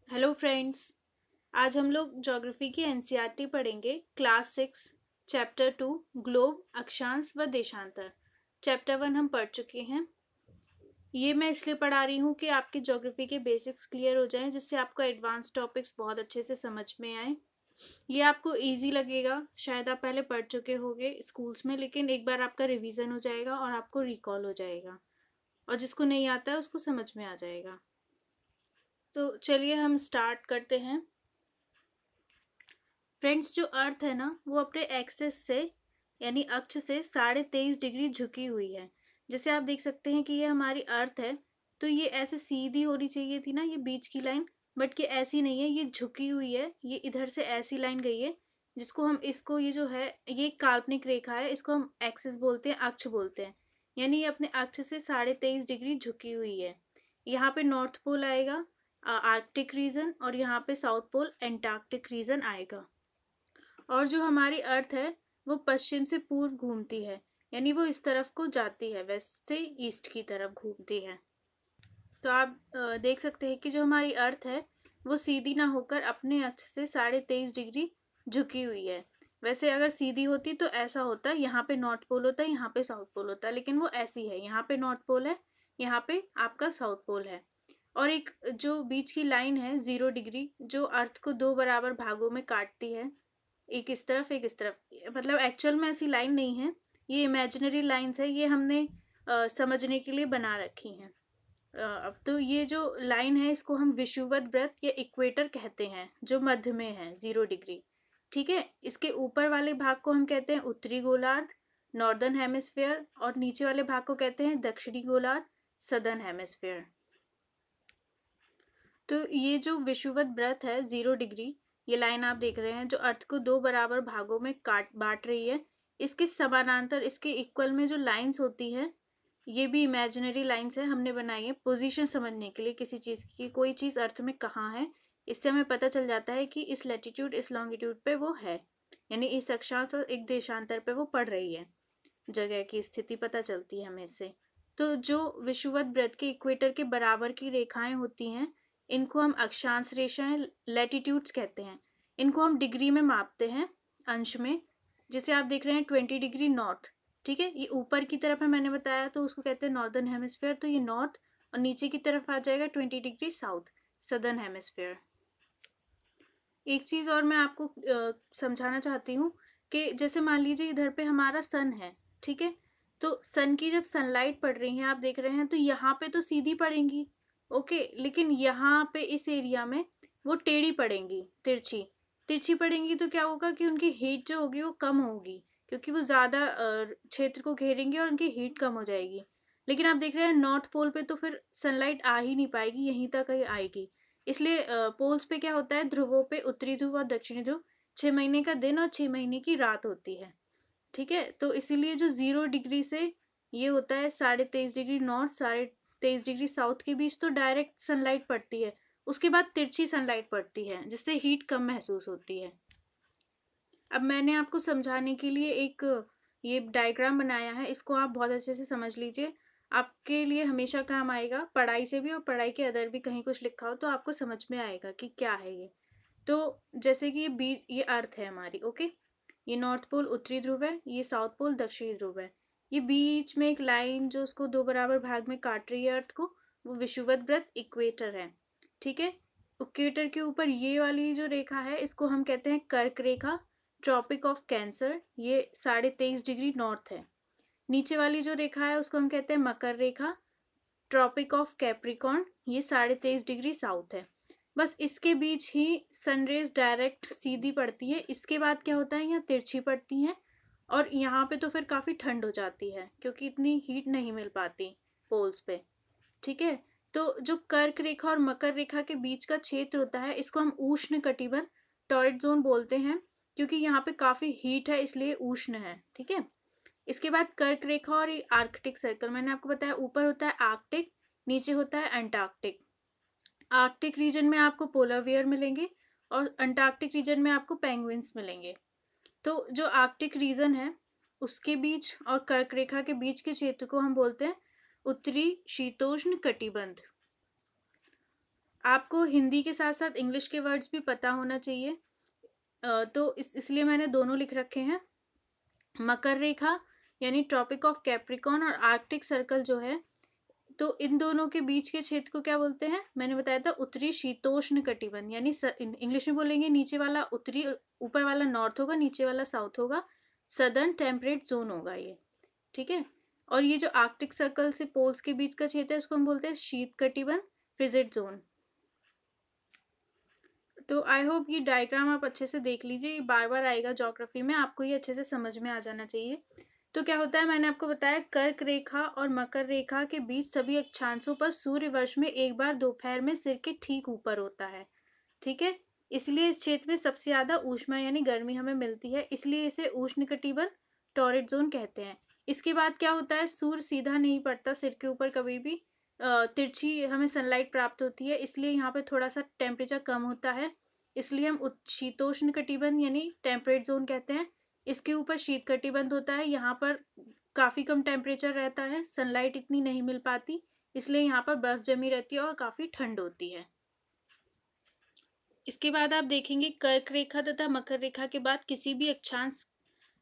Hello friends. आज हम लोग ज्योग्राफी की एनसीईआरटी पढ़ेंगे। क्लास 6 चैप्टर 2 ग्लोब अक्षांश व देशांतर। चैप्टर 1 हम पढ़ चुके हैं। ये मैं इसलिए पढ़ा रही हूँ कि आपकी ज्योग्राफी के बेसिक्स क्लियर हो जाएं, जिससे आपको एडवांस टॉपिक्स बहुत अच्छे से समझ में आए। ये आपको इजी लगेगा। शायद आप पहले पढ़ चुके होंगे स्कूल्स में, लेकिन एक बार आपका रिवीजन हो जाएगा और आपको रिकॉल हो जाएगा, और जिसको नहीं आता है उसको समझ में आ जाएगा। तो चलिए हम स्टार्ट करते हैं। फ्रेंड्स, जो अर्थ है ना, वो अपने एक्सिस से यानी अक्ष से 23.5 डिग्री झुकी हुई है। जैसे आप देख सकते हैं कि ये हमारी अर्थ है, तो ये ऐसे सीधी होनी चाहिए थी ना, ये बीच की लाइन, बट ये ऐसी नहीं है, ये झुकी हुई है। ये इधर से ऐसी लाइन गई है, जिसको हम इसको ये जो है ये काल्पनिक रेखा है, इसको हम एक्सिस बोलते हैं, अक्ष बोलते हैं। यानी ये अपने अक्ष से 23.5 डिग्री झुकी हुई है। यहाँ पे नॉर्थ पोल आएगा, आर्कटिक रीजन, और यहाँ पे साउथ पोल एंटार्क्टिक रीजन आएगा। और जो हमारी अर्थ है वो पश्चिम से पूर्व घूमती है, यानी वो इस तरफ को जाती है, वेस्ट से ईस्ट की तरफ घूमती है। तो आप देख सकते हैं कि जो हमारी अर्थ है वो सीधी ना होकर अपने अक्ष से 23.5 डिग्री झुकी हुई है। वैसे अगर सीधी होती तो ऐसा होता, यहाँ पे नॉर्थ पोल होता, यहाँ पे साउथ पोल होता, लेकिन वो ऐसी है, यहाँ पे नॉर्थ पोल है, यहाँ पे आपका साउथ पोल है। और एक जो बीच की लाइन है 0 डिग्री, जो अर्थ को दो बराबर भागों में काटती है, एक इस तरफ एक इस तरफ, मतलब एक्चुअल में ऐसी लाइन नहीं है, ये इमेजिनरी लाइंस है, ये हमने समझने के लिए बना रखी हैं। अब तो ये जो लाइन है इसको हम विषुवत वृत्त या इक्वेटर कहते हैं, जो मध्य में है 0 डिग्री। ठीक है, इसके ऊपर वाले भाग को हम कहते हैं उत्तरी गोलार्ध, नॉर्दर्न हेमिस्फेयर, और नीचे वाले भाग को कहते हैं दक्षिणी गोलार्ध, सदर्न हेमिस्फेयर। तो ये जो विषुवत वृत्त है 0 डिग्री, ये लाइन आप देख रहे हैं जो अर्थ को दो बराबर भागों में काट बांट रही है, इसके समानांतर इसके इक्वल में जो लाइंस होती है, ये भी इमेजिनरी लाइंस है, हमने बनाई है पोजीशन समझने के लिए किसी चीज की, कोई चीज अर्थ में कहाँ है। इससे हमें पता चल जाता है कि इस लैटिट्यूड इस लॉन्गिट्यूड पे वो है, यानी इस अक्षांश और एक देशांतर पे वो पड़ रही है। जगह की स्थिति पता चलती है हमें इससे। तो जो विषुवत वृत्त के इक्वेटर के बराबर की रेखाएं होती हैं, इनको हम अक्षांश रेखाएं लैटिट्यूड्स कहते हैं। इनको हम डिग्री में मापते हैं, अंश में। जैसे आप देख रहे हैं 20 डिग्री नॉर्थ, ठीक है, ये ऊपर की तरफ है मैंने बताया, तो उसको कहते हैं नॉर्दर्न हेमिस्फेयर, तो ये नॉर्थ, और नीचे की तरफ आ जाएगा 20 डिग्री साउथ, सदर्न हेमिस्फेयर। एक चीज और मैं आपको समझाना चाहती हूँ कि जैसे मान लीजिए इधर पे हमारा सन है, ठीक है, तो सन की जब सनलाइट पड़ रही है आप देख रहे हैं, तो यहाँ पे तो सीधी पड़ेंगी, ओके, लेकिन यहाँ पे इस एरिया में वो टेढ़ी पड़ेंगी, तिरछी तिरछी पड़ेंगी। तो क्या होगा कि उनकी हीट जो होगी वो कम होगी, क्योंकि वो ज्यादा क्षेत्र को घेरेंगे और उनकी हीट कम हो जाएगी। लेकिन आप देख रहे हैं नॉर्थ पोल पे तो फिर सनलाइट आ ही नहीं पाएगी, यहीं तक ही आएगी। इसलिए पोल्स पे क्या होता है, ध्रुवों पे उत्तरी ध्रुव और दक्षिणी ध्रुव 6 महीने का दिन और 6 महीने की रात होती है। ठीक है, तो इसीलिए जो 0 डिग्री से ये होता है 23.5 डिग्री नॉर्थ 23.5 डिग्री साउथ के बीच, तो डायरेक्ट सनलाइट पड़ती है। उसके बाद तिरछी सनलाइट पड़ती है, जिससे हीट कम महसूस होती है। अब मैंने आपको समझाने के लिए एक ये डायग्राम बनाया है, इसको आप बहुत अच्छे से समझ लीजिए। आपके लिए हमेशा काम आएगा, पढ़ाई से भी और पढ़ाई के अदर भी कहीं कुछ लिखा हो तो आपको समझ में आएगा कि क्या है ये। तो जैसे कि ये बीच, ये अर्थ है हमारी, ओके, ये नॉर्थ पोल उत्तरी ध्रुव है, ये साउथ पोल दक्षिणी ध्रुव है। ये बीच में एक लाइन जो उसको दो बराबर भाग में काट रही है अर्थ को, वो विषुवत वृत्त इक्वेटर है। ठीक है, इक्वेटर के ऊपर ये वाली जो रेखा है इसको हम कहते हैं कर्क रेखा, ट्रॉपिक ऑफ कैंसर, ये 23.5 डिग्री नॉर्थ है। नीचे वाली जो रेखा है उसको हम कहते हैं मकर रेखा, ट्रॉपिक ऑफ कैप्रिकॉर्न, ये 23.5 डिग्री साउथ है। बस इसके बीच ही सनरेज डायरेक्ट सीधी पड़ती है, इसके बाद क्या होता है यहाँ तिरछी पड़ती हैं, और यहाँ पे तो फिर काफ़ी ठंड हो जाती है क्योंकि इतनी हीट नहीं मिल पाती पोल्स पे। ठीक है, तो जो कर्क रेखा और मकर रेखा के बीच का क्षेत्र होता है इसको हम उष्ण कटिबंध टॉरिड जोन बोलते हैं, क्योंकि यहाँ पे काफ़ी हीट है इसलिए उष्ण है। ठीक है, इसके बाद कर्क रेखा और आर्कटिक सर्कल, मैंने आपको बताया ऊपर होता है आर्कटिक, नीचे होता है अंटार्कटिक। आर्कटिक रीजन में आपको पोलर बियर मिलेंगे और अंटार्कटिक रीजन में आपको पेंगुइन्स मिलेंगे। तो जो आर्कटिक रीजन है उसके बीच और कर्क रेखा के बीच के क्षेत्र को हम बोलते हैं उत्तरी शीतोष्ण कटिबंध। आपको हिंदी के साथ साथ इंग्लिश के वर्ड्स भी पता होना चाहिए। तो इसलिए मैंने दोनों लिख रखे हैं। मकर रेखा यानी ट्रॉपिक ऑफ कैप्रिकॉन और आर्कटिक सर्कल जो है, तो इन दोनों के बीच के क्षेत्र को क्या बोलते हैं? मैंने बताया था उत्तरी शीतोष्ण कटिबंध, यानी इंग्लिश में बोलेंगे नीचे वाला उत्तरी, ऊपर वाला नॉर्थ होगा, नीचे वाला साउथ होगा, सदर्न टेम्परेट जोन होगा ये, ठीक है। और ये जो आर्कटिक सर्कल से पोल्स के बीच का क्षेत्र है, इसको हम बोलते हैं शीत कटिबंध, फ्रिजिड जोन। तो आई होप ये डायग्राम आप अच्छे से देख लीजिए, ये बार बार आएगा ज्योग्राफी में, आपको ये अच्छे से समझ में आ जाना चाहिए। तो क्या होता है, मैंने आपको बताया कर्क रेखा और मकर रेखा के बीच सभी अक्षांशों पर सूर्य वर्ष में एक बार दोपहर में सिर के ठीक ऊपर होता है, ठीक है। इसलिए इस क्षेत्र में सबसे ज्यादा ऊष्मा यानी गर्मी हमें मिलती है, इसलिए इसे उष्णकटिबंध टॉरिड जोन कहते हैं। इसके बाद क्या होता है, सूर्य सीधा नहीं पड़ता सिर के ऊपर कभी भी, तिरछी हमें सनलाइट प्राप्त होती है, इसलिए यहाँ पे थोड़ा सा टेम्परेचर कम होता है, इसलिए हम शीतोष्ण कटिबंध यानी टेम्परेट जोन कहते हैं। इसके ऊपर शीत कटिबंध होता है, यहाँ पर काफी कम टेम्परेचर रहता है, सनलाइट इतनी नहीं मिल पाती, इसलिए यहाँ पर बर्फ जमी रहती है और काफी ठंड होती है। इसके बाद आप देखेंगे कर्क रेखा तथा मकर रेखा के बाद किसी भी अक्षांश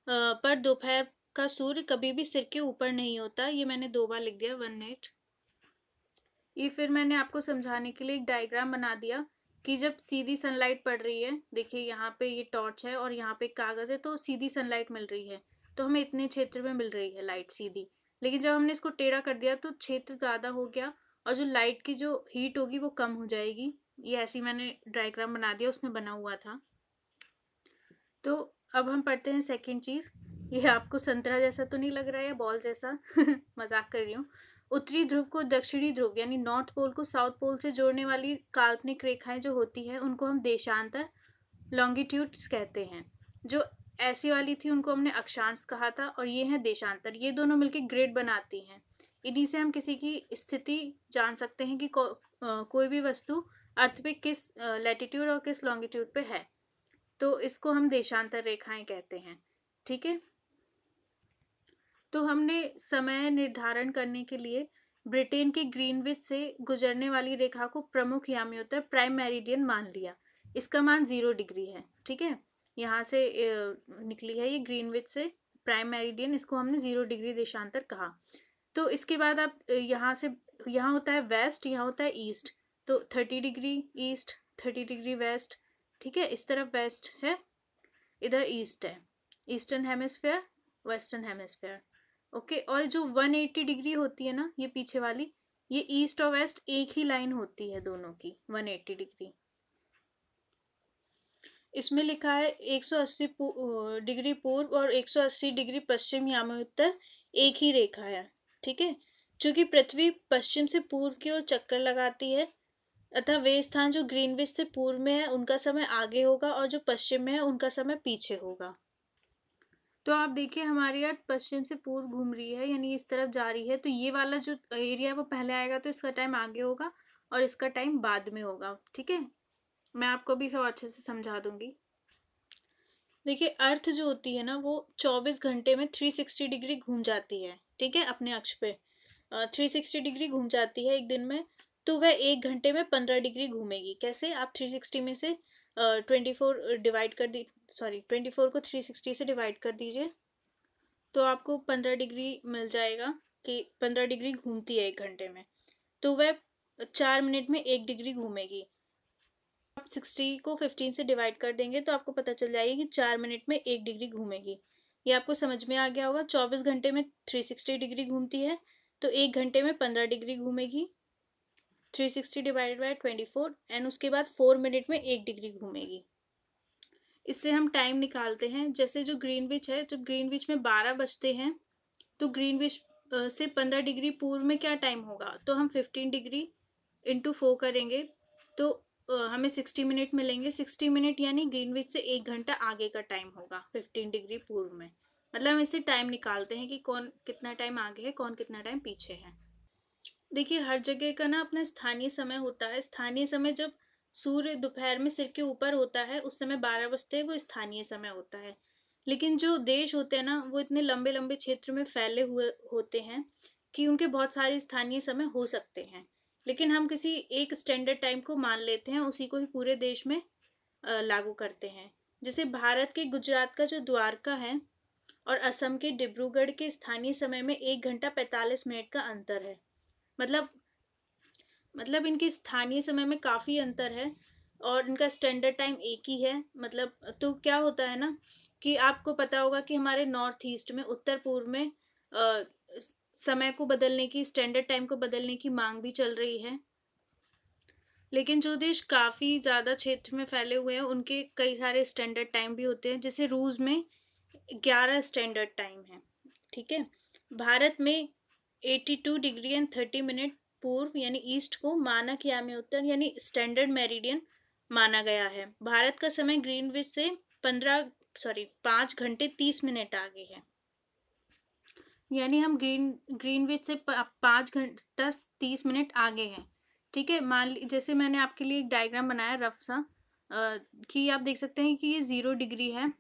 पर दोपहर का सूर्य कभी भी सिर के ऊपर नहीं होता, ये मैंने 2 बार लिख दिया, 1 मिनट। ये फिर मैंने आपको समझाने के लिए एक डायग्राम बना दिया कि जब सीधी सनलाइट पड़ रही है, देखिए यहाँ पे ये टॉर्च है और यहाँ पे कागज है, तो सीधी सनलाइट मिल रही है, तो हमें इतने क्षेत्र में मिल रही है लाइट सीधी। लेकिन जब हमने इसको टेढ़ा कर दिया तो क्षेत्र ज्यादा हो गया और जो लाइट की जो हीट होगी वो कम हो जाएगी। ये ऐसी मैंने डायग्राम बना दिया, उसमें बना हुआ था। तो अब हम पढ़ते हैं सेकेंड चीज। ये आपको संतरा जैसा तो नहीं लग रहा है या बॉल जैसा? मजाक कर रही हूँ। उत्तरी ध्रुव को दक्षिणी ध्रुव यानी नॉर्थ पोल को साउथ पोल से जोड़ने वाली काल्पनिक रेखाएं जो होती है उनको हम देशांतर लॉन्गिट्यूड्स कहते हैं। जो ऐसी वाली थी उनको हमने अक्षांश कहा था, और ये है देशांतर, ये दोनों मिलकर ग्रिड बनाती हैं। इन्हीं से हम किसी की स्थिति जान सकते हैं कि कोई भी वस्तु अर्थ पे किस लैटिट्यूड और किस लॉन्गिट्यूड पे है, तो इसको हम देशांतर रेखाएं कहते हैं, ठीक है। तो हमने समय निर्धारण करने के लिए ब्रिटेन के ग्रीनविच से गुजरने वाली रेखा को प्रमुख यामी होता है प्राइम मेरिडियन मान लिया। इसका मान 0 डिग्री है, ठीक है। यहाँ से निकली है ये ग्रीनविच से प्राइम मेरिडियन, इसको हमने 0 डिग्री देशांतर कहा। तो इसके बाद आप यहाँ से, यहाँ होता है वेस्ट, यहाँ होता है ईस्ट, तो 30 डिग्री ईस्ट, 30 डिग्री वेस्ट, ठीक है। इस तरफ वेस्ट है, इधर ईस्ट है, eastern hemisphere, western hemisphere, okay. और जो 180 डिग्री होती है ना, ये पीछे वाली, ये ईस्ट और वेस्ट एक ही लाइन होती है दोनों की, 180 डिग्री। इसमें लिखा है 180 डिग्री पूर्व और 180 डिग्री पश्चिम यानी उत्तर एक ही रेखा है, ठीक है। चूंकि पृथ्वी पश्चिम से पूर्व की ओर चक्कर लगाती है, अतः वे स्थान जो ग्रीनविच से पूर्व में है उनका समय आगे होगा और जो पश्चिम में है उनका समय पीछे होगा। तो आप देखिए हमारी अर्थ पश्चिम से पूर्व घूम रही है, यानी इस तरफ जा रही है, तो ये वाला जो एरिया है वो पहले आएगा, तो इसका टाइम आगे होगा और इसका टाइम बाद में होगा, ठीक है। मैं आपको भी सब अच्छे से समझा दूंगी। देखिए अर्थ जो होती है ना वो 24 घंटे में 360 डिग्री घूम जाती है, ठीक है, अपने अक्ष पे 360 डिग्री घूम जाती है एक दिन में। तो वह 1 घंटे में 15 डिग्री घूमेगी। कैसे? आप 360 में से 24 डिवाइड कर दी, सॉरी 24 को 360 से डिवाइड कर दीजिए, तो आपको 15 डिग्री मिल जाएगा कि 15 डिग्री घूमती है 1 घंटे में। तो वह 4 मिनट में 1 डिग्री घूमेगी। आप 60 को 15 से डिवाइड कर देंगे तो आपको पता चल जाएगा कि 4 मिनट में 1 डिग्री घूमेगी। ये आपको समझ में आ गया होगा। 24 घंटे में 360 डिग्री घूमती है, तो 1 घंटे में 15 डिग्री घूमेगी, 360 डिवाइडेड बाय 24, एंड उसके बाद 4 मिनट में 1 डिग्री घूमेगी। इससे हम टाइम निकालते हैं। जैसे जो ग्रीनविच है, जब ग्रीनविच में 12 बजते हैं तो ग्रीनविच से 15 डिग्री पूर्व में क्या टाइम होगा, तो हम 15 डिग्री इंटू 4 करेंगे तो हमें 60 मिनट मिलेंगे। 60 मिनट यानी ग्रीनविच से 1 घंटा आगे का टाइम होगा 15 डिग्री पूर्व में। मतलब हम इससे टाइम निकालते हैं कि कौन कितना टाइम आगे है, कौन कितना टाइम पीछे है। देखिए हर जगह का ना अपना स्थानीय समय होता है। स्थानीय समय जब सूर्य दोपहर में सिर के ऊपर होता है उस समय 12 बजते हैं, वो स्थानीय समय होता है। लेकिन जो देश होते हैं ना वो इतने लंबे लंबे क्षेत्र में फैले हुए होते हैं कि उनके बहुत सारे स्थानीय समय हो सकते हैं। लेकिन हम किसी एक स्टैंडर्ड टाइम को मान लेते हैं, उसी को ही पूरे देश में लागू करते हैं। जैसे भारत के गुजरात का जो द्वारका है और असम के डिब्रूगढ़ के स्थानीय समय में 1 घंटा 45 मिनट का अंतर है। मतलब इनके स्थानीय समय में काफ़ी अंतर है और इनका स्टैंडर्ड टाइम एक ही है। मतलब तो क्या होता है ना कि आपको पता होगा कि हमारे नॉर्थ ईस्ट में, उत्तर पूर्व में समय को बदलने की, स्टैंडर्ड टाइम को बदलने की मांग भी चल रही है। लेकिन जो देश काफ़ी ज़्यादा क्षेत्र में फैले हुए हैं उनके कई सारे स्टैंडर्ड टाइम भी होते हैं। जैसे रूस में 11 स्टैंडर्ड टाइम है। ठीक है। भारत में 82 डिग्री 30 मिनट पूर्व यानी ईस्ट को मानक यामी उत्तर यानी स्टैंडर्ड मेरिडियन माना गया है। भारत का समय ग्रीनविच से 5 घंटे 30 मिनट आगे है। यानी हम ग्रीनविच से 5 घंटा 30 मिनट आगे हैं। ठीक है। जैसे मैंने आपके लिए एक डायग्राम बनाया रफ सा, कि आप देख सकते हैं कि ये 0 डिग्री है।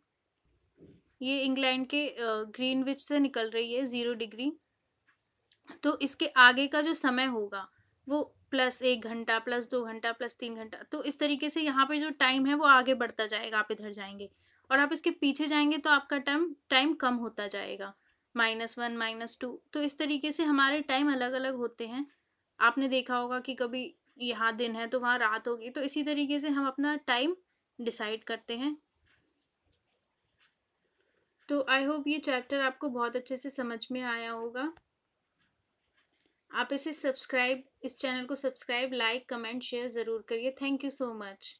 ये इंग्लैंड के ग्रीनविच से निकल रही है 0 डिग्री। तो इसके आगे का जो समय होगा वो +1 घंटा +2 घंटा +3 घंटा, तो इस तरीके से यहाँ पे जो टाइम है वो आगे बढ़ता जाएगा। आप इधर जाएंगे और आप इसके पीछे जाएंगे तो आपका टाइम कम होता जाएगा, -1 -2। तो इस तरीके से हमारे टाइम अलग अलग होते हैं। आपने देखा होगा कि कभी यहाँ दिन है तो वहाँ रात होगी, तो इसी तरीके से हम अपना टाइम डिसाइड करते हैं। तो आई होप ये चैप्टर आपको बहुत अच्छे से समझ में आया होगा। आप इस चैनल को सब्सक्राइब, लाइक, कमेंट, शेयर ज़रूर करिए। Thank you so much.